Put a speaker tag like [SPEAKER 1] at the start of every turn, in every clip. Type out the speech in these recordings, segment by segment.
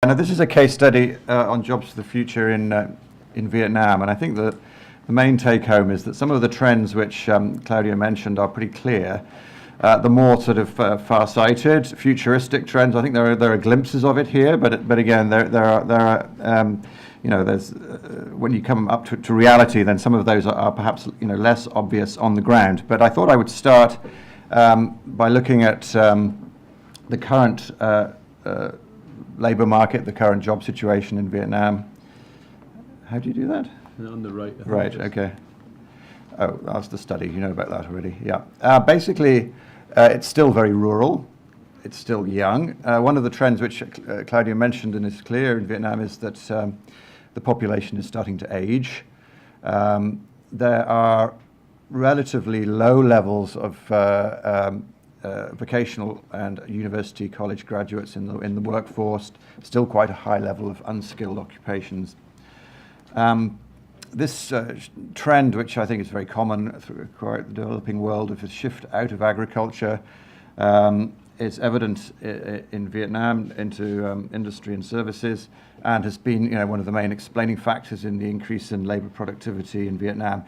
[SPEAKER 1] Now, this is a case study on jobs for the future in Vietnam, and I think that the main take-home is that some of the trends which Claudia mentioned are pretty clear. The more sort of far-sighted, futuristic trends, I think there are glimpses of it here, but again, there are there's when you come up to reality, then some of those are perhaps less obvious on the ground. But I thought I would start by looking at the current labour market, the current job situation in Vietnam. How do you do that?
[SPEAKER 2] On the right.
[SPEAKER 1] Right, okay. Oh, that's the study. You know about that already. Yeah. Basically, it's still very rural. It's still young. One of the trends which Claudia mentioned and is clear in Vietnam is that the population is starting to age. There are relatively low levels of vocational and university college graduates in the workforce, still quite a high level of unskilled occupations. This trend, which I think is very common throughout the developing world, of a shift out of agriculture, is evident in Vietnam into industry and services, and has been one of the main explaining factors in the increase in labour productivity in Vietnam.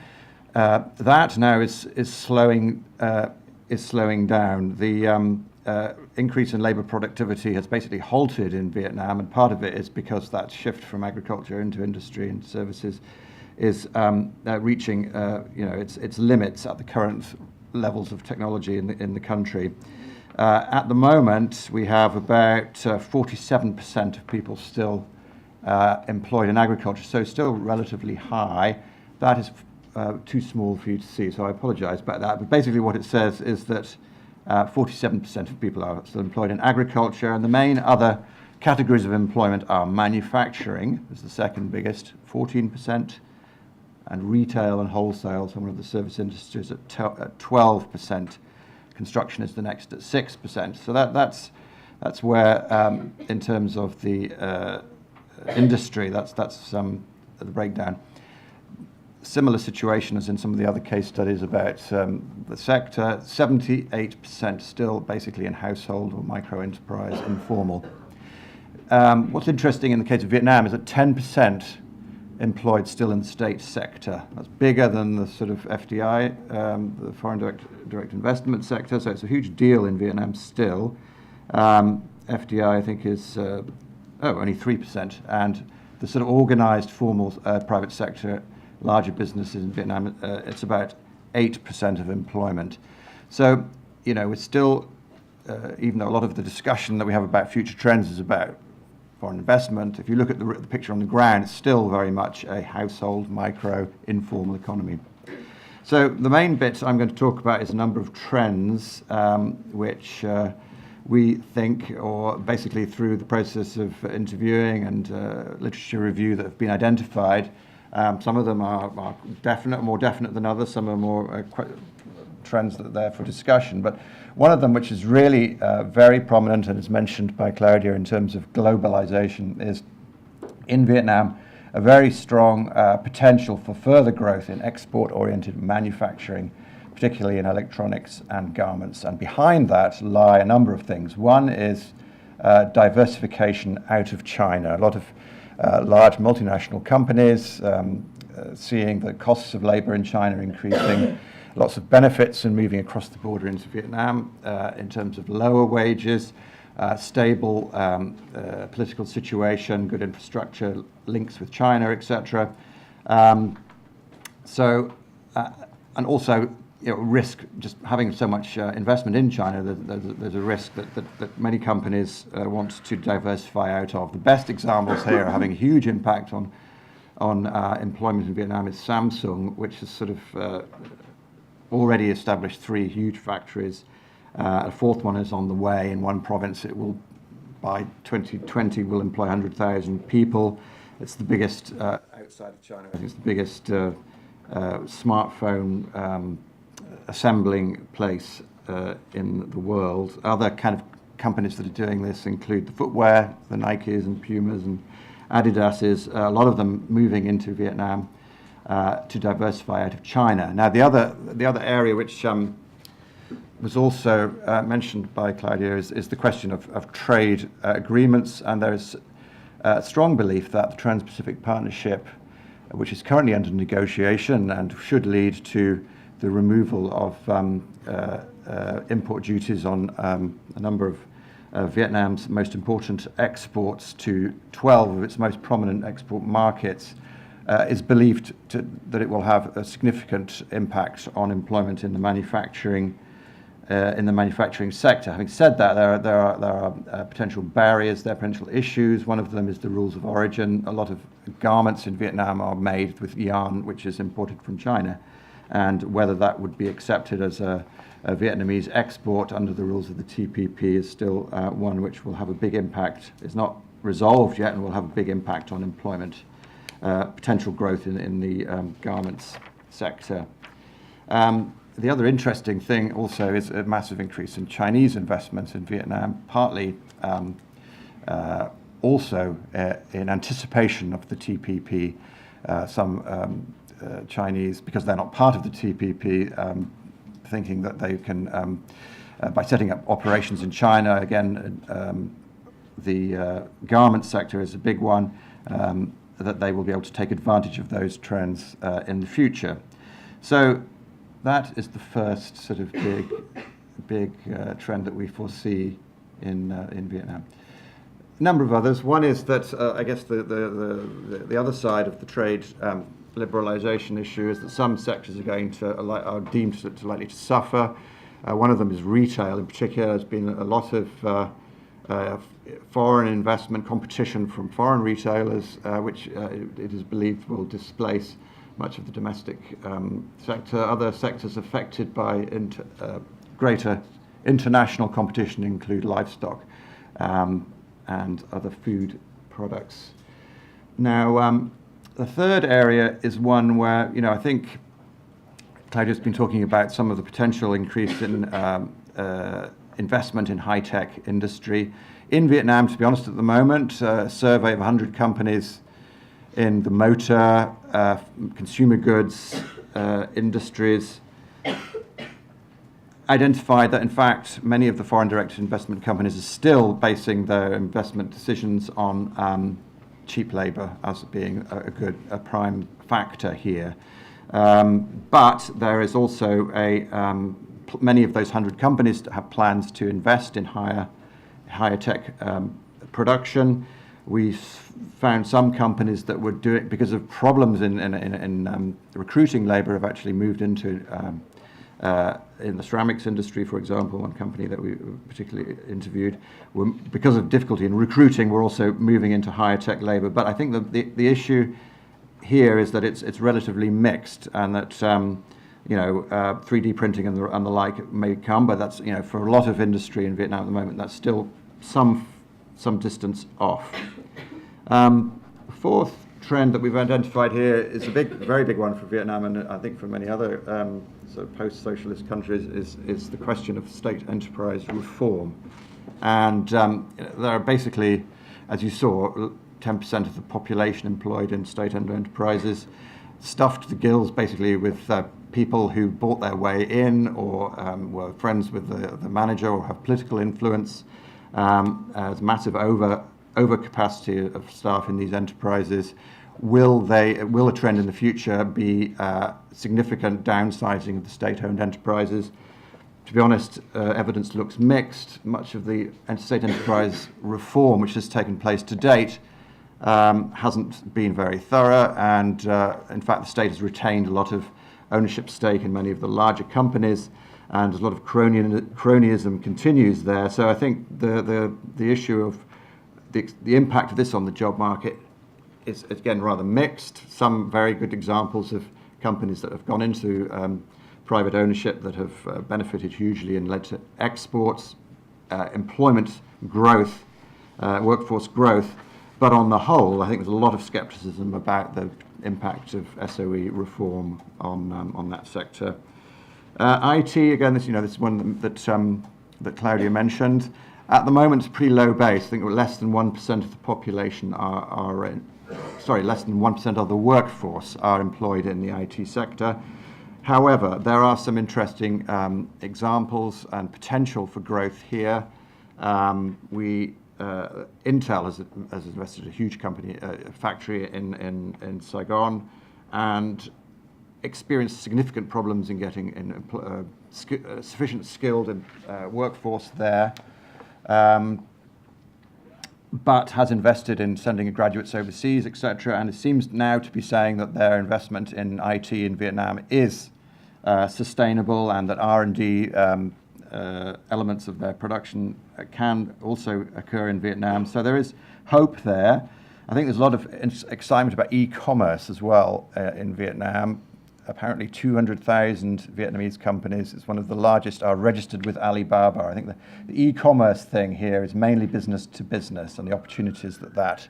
[SPEAKER 1] That now is slowing down. The increase in labour productivity has basically halted in Vietnam, and part of it is because that shift from agriculture into industry and services is reaching its limits at the current levels of technology in the country. At the moment, we have about 47% of people still employed in agriculture, so still relatively high. That is too small for you to see, so I apologise about that. But basically what it says is that 47% of people are still employed in agriculture, and the main other categories of employment are manufacturing, is the second biggest, 14%, and retail and wholesale, some of the service industries at 12%. Construction is the next at 6%. So that's where, in terms of the industry, that's the breakdown. Similar situation as in some of the other case studies about the sector. 78% still basically in household or micro-enterprise, informal. What's interesting in the case of Vietnam is that 10% employed still in the state sector. That's bigger than the sort of FDI, the foreign direct investment sector, so it's a huge deal in Vietnam still. FDI, I think, is only 3%, and the sort of organised formal private sector, larger businesses in Vietnam, it's about 8% of employment. So, we're still, even though a lot of the discussion that we have about future trends is about foreign investment, if you look at the picture on the ground, it's still very much a household, micro, informal economy. So the main bit I'm going to talk about is a number of trends which we think, or basically through the process of interviewing and literature review that have been identified. Some of them are more definite than others. Some are more trends that are there for discussion. But one of them, which is really very prominent and is mentioned by Claudia in terms of globalization, is in Vietnam a very strong potential for further growth in export-oriented manufacturing, particularly in electronics and garments. And behind that lie a number of things. One is diversification out of China. A lot of large multinational companies seeing the costs of labor in China increasing, lots of benefits in moving across the border into Vietnam in terms of lower wages, stable political situation, good infrastructure, links with China, etc. And also risk, just having so much investment in China, there's a risk that many companies want to diversify out of. The best examples here are having a huge impact on employment in Vietnam is Samsung, which has sort of already established 3 huge factories. A 4th one is on the way in one province. It will, by 2020, will employ 100,000 people. It's the biggest outside of China. I think it's the biggest smartphone assembling place in the world. Other kind of companies that are doing this include the footwear, the Nikes and Pumas and Adidases. A lot of them moving into Vietnam to diversify out of China. Now, the other area which was also mentioned by Claudia is the question of trade agreements, and there's strong belief that the Trans-Pacific Partnership, which is currently under negotiation and should lead to the removal of import duties on a number of Vietnam's most important exports to 12 of its most prominent export markets, is believed that it will have a significant impact on employment in the manufacturing sector. Having said that, there are potential barriers, there are potential issues. One of them is the rules of origin. A lot of garments in Vietnam are made with yarn, which is imported from China, and whether that would be accepted as a Vietnamese export under the rules of the TPP is still one which will have a big impact. It's not resolved yet and will have a big impact on employment, potential growth in the garments sector. The other interesting thing also is a massive increase in Chinese investments in Vietnam, partly also in anticipation of the TPP. Some Chinese, because they're not part of the TPP, thinking that they can, by setting up operations in China, again, the garment sector is a big one, that they will be able to take advantage of those trends in the future. So that is the first sort of big trend that we foresee in Vietnam. A number of others. One is that I guess the other side of the trade liberalisation issue is that some sectors are deemed to likely to suffer. One of them is retail in particular. There's been a lot of foreign investment competition from foreign retailers, which it is believed will displace much of the domestic sector. Other sectors affected by greater international competition include livestock and other food products. Now, the third area is one where, I think Claudia's been talking about some of the potential increase in investment in high-tech industry. In Vietnam, to be honest, at the moment, a survey of 100 companies in the motor, consumer goods industries identified that, in fact, many of the foreign direct investment companies are still basing their investment decisions on cheap labor as being a prime factor here. But there is also many of those 100 companies have plans to invest in higher tech production. We found some companies that would do it because of problems in recruiting labor have actually moved into in the ceramics industry, for example. One company that we particularly interviewed, because of difficulty in recruiting, we're also moving into higher tech labor. But I think the issue here is that it's relatively mixed, and that 3D printing and the like may come, but that's for a lot of industry in Vietnam at the moment, that's still some distance off. Fourth trend that we've identified here is a very big one for Vietnam, and I think for many other sort of post-socialist countries, is the question of state enterprise reform. And there are basically, as you saw, 10% of the population employed in state-owned enterprises, stuffed to the gills basically with people who bought their way in, or were friends with the manager, or have political influence. There's massive overcapacity of staff in these enterprises. Will a trend in the future be significant downsizing of the state-owned enterprises? To be honest, evidence looks mixed. Much of the state enterprise reform which has taken place to date hasn't been very thorough, and in fact the state has retained a lot of ownership stake in many of the larger companies, and a lot of cronyism continues there. So I think the issue of the impact of this on the job market is, again, rather mixed. Some very good examples of companies that have gone into private ownership that have benefited hugely and led to exports, employment growth, workforce growth. But on the whole, I think there's a lot of skepticism about the impact of SOE reform on that sector. IT, again, this one that Claudia mentioned. At the moment, it's a pretty low base. I think less than 1% of the population less than 1% of the workforce are employed in the IT sector. However, there are some interesting examples and potential for growth here. We Intel has invested in a huge company, a factory in Saigon, and experienced significant problems in getting sufficient skilled workforce there, but has invested in sending graduates overseas, etc. And it seems now to be saying that their investment in IT in Vietnam is sustainable, and that R&D elements of their production can also occur in Vietnam. So there is hope there. I think there's a lot of excitement about e-commerce as well in Vietnam. Apparently 200,000 Vietnamese companies, it's one of the largest, are registered with Alibaba. I think the e-commerce thing here is mainly business to business, and the opportunities that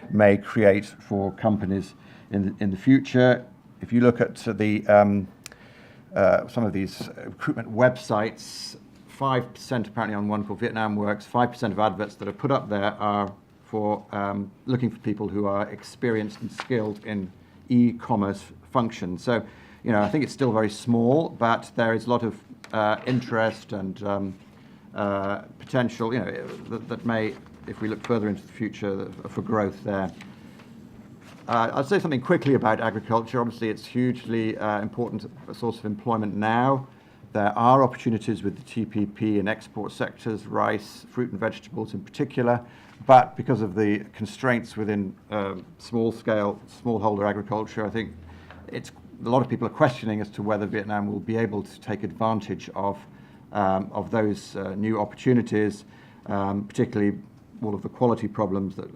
[SPEAKER 1] may create for companies in the future. If you look at some of these recruitment websites, 5% apparently on one called Vietnam Works, 5% of adverts that are put up there are for looking for people who are experienced and skilled in e-commerce functions. So, I think it's still very small, but there is a lot of interest and potential, that may, if we look further into the future, for growth there. I'll say something quickly about agriculture. Obviously, it's hugely important source of employment now. There are opportunities with the TPP in export sectors, rice, fruit and vegetables in particular, but because of the constraints within smallholder agriculture, I think a lot of people are questioning as to whether Vietnam will be able to take advantage of those new opportunities, particularly all of the quality problems that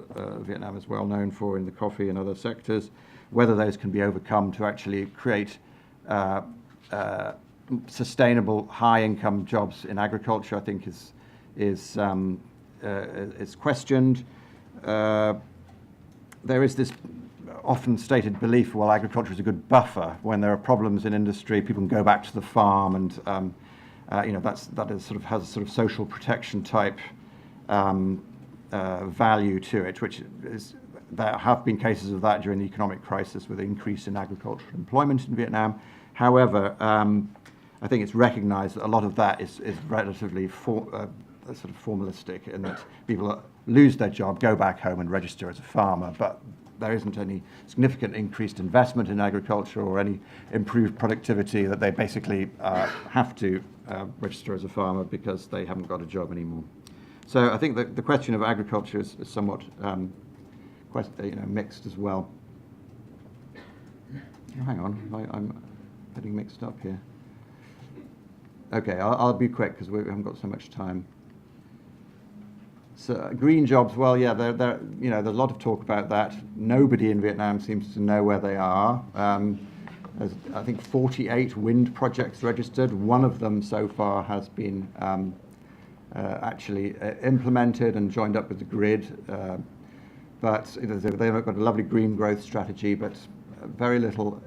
[SPEAKER 1] Vietnam is well known for in the coffee and other sectors, whether those can be overcome to actually create sustainable high-income jobs in agriculture, I think is questioned. There is this often stated belief, well, agriculture is a good buffer. When there are problems in industry, people can go back to the farm, and that has a sort of social protection type value to it, which is, there have been cases of that during the economic crisis with an increase in agricultural employment in Vietnam. However, I think it's recognized that a lot of that is relatively sort of formalistic, in that people lose their job, go back home and register as a farmer, but there isn't any significant increased investment in agriculture or any improved productivity, that they basically have to register as a farmer because they haven't got a job anymore. So I think that the question of agriculture is somewhat mixed as well. Oh, hang on, I'm getting mixed up here. Okay, I'll be quick because we haven't got so much time. So green jobs, well, yeah, there's a lot of talk about that. Nobody in Vietnam seems to know where they are. There's, I think, 48 wind projects registered. One of them so far has been actually implemented and joined up with the grid. But they've got a lovely green growth strategy, but very little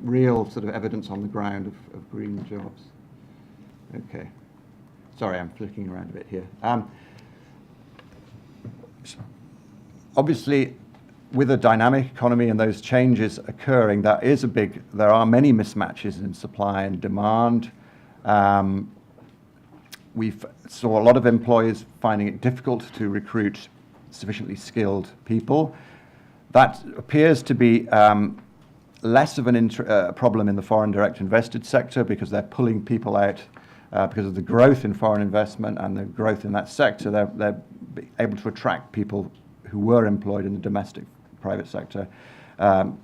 [SPEAKER 1] real sort of evidence on the ground of green jobs. Okay. Sorry, I'm flicking around a bit here. Obviously, with a dynamic economy and those changes occurring, there are many mismatches in supply and demand. We saw a lot of employers finding it difficult to recruit sufficiently skilled people. That appears to be less of a problem in the foreign direct invested sector, because they're pulling people out because of the growth in foreign investment and the growth in that sector. They're able to attract people who were employed in the domestic private sector,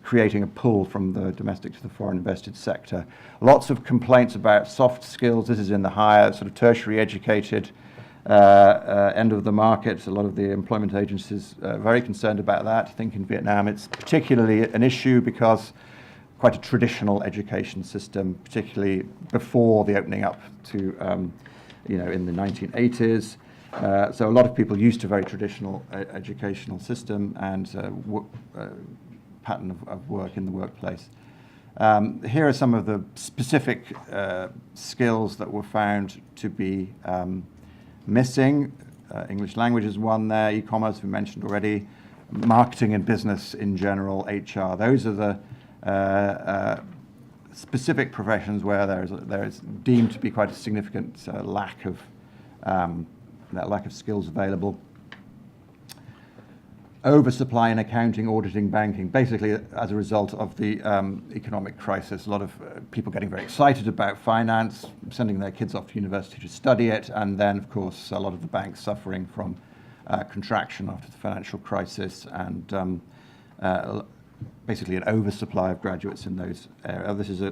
[SPEAKER 1] creating a pull from the domestic to the foreign invested sector. Lots of complaints about soft skills. This is in the higher sort of tertiary educated end of the market. A lot of the employment agencies are very concerned about that. I think in Vietnam it's particularly an issue because quite a traditional education system, particularly before the opening up to, in the 1980s. So a lot of people used to a very traditional educational system and pattern of work in the workplace. Here are some of the specific skills that were found to be missing. English language is one there, e-commerce we mentioned already, marketing and business in general, HR. Those are the specific professions where there is deemed to be quite a significant lack of skills available. oversupply in accounting, auditing, banking, basically as a result of the economic crisis. A lot of people getting very excited about finance, sending their kids off to university to study it, and then, of course, a lot of the banks suffering from contraction after the financial crisis, and basically an oversupply of graduates in those areas.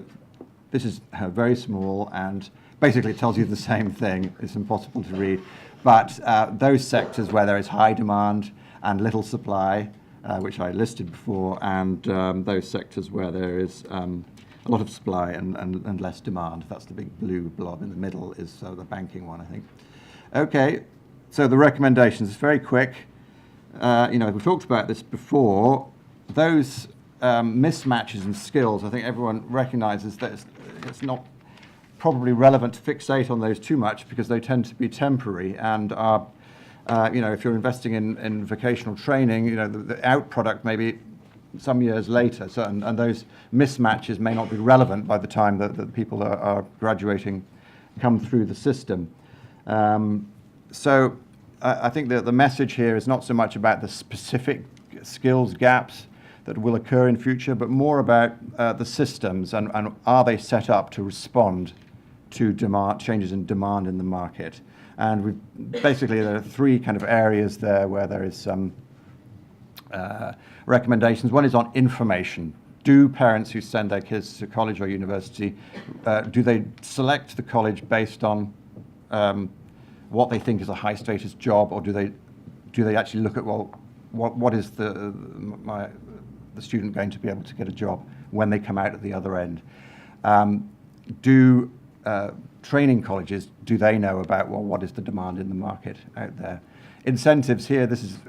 [SPEAKER 1] This is very small, and basically it tells you the same thing. It's impossible to read. But those sectors where there is high demand and little supply, which I listed before, and those sectors where there is a lot of supply and less demand. That's the big blue blob in the middle, is the banking one, I think. Okay, so the recommendations, it's very quick. We've talked about this before. Those mismatches in skills, I think everyone recognizes that it's not probably relevant to fixate on those too much, because they tend to be temporary and are, if you're investing in vocational training, the out product may be some years later, so, and those mismatches may not be relevant by the time that the people are graduating come through the system. So I think that the message here is not so much about the specific skills gaps that will occur in future, but more about the systems and are they set up to respond to changes in demand in the market. And basically there are three kind of areas there where there is some recommendations. One is on information. Do parents who send their kids to college or university, do they select the college based on what they think is a high status job, or do they actually look at, well, what is the student going to be able to get a job when they come out at the other end? Training colleges, do they know about, well, what is the demand in the market out there? Incentives here, this is,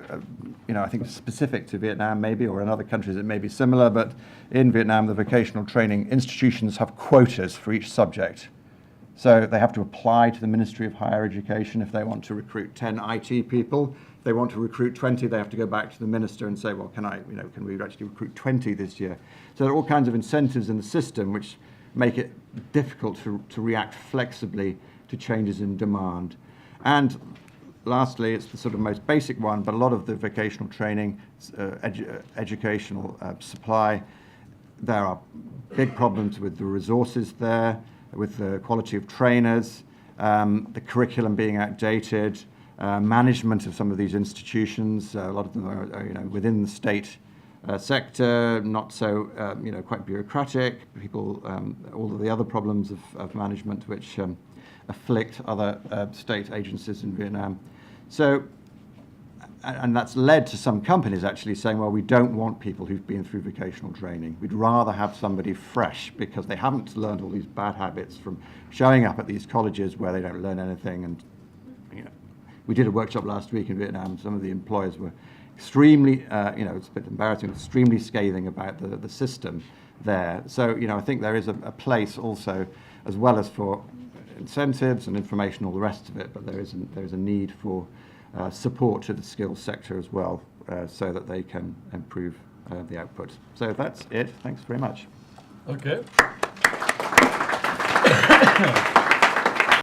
[SPEAKER 1] I think specific to Vietnam maybe, or in other countries it may be similar, but in Vietnam the vocational training institutions have quotas for each subject. So they have to apply to the Ministry of Higher Education if they want to recruit 10 IT people. If they want to recruit 20, they have to go back to the minister and say, well, can we actually recruit 20 this year? So there are all kinds of incentives in the system which make it difficult to react flexibly to changes in demand. And lastly, it's the sort of most basic one, but a lot of the vocational training, educational supply, there are big problems with the resources there, with the quality of trainers, the curriculum being outdated, management of some of these institutions. A lot of them are within the state sector, not so quite bureaucratic. People, all of the other problems of management which afflict other state agencies in Vietnam. So, and that's led to some companies actually saying, well, we don't want people who've been through vocational training. We'd rather have somebody fresh, because they haven't learned all these bad habits from showing up at these colleges where they don't learn anything. And we did a workshop last week in Vietnam. Some of the employers were extremely, it's a bit embarrassing, extremely scathing about the system there. So, I think there is a place also, as well as for incentives and information, all the rest of it, but there is a need for support to the skills sector as well, so that they can improve the output. So that's it. Thanks very much.
[SPEAKER 2] Okay.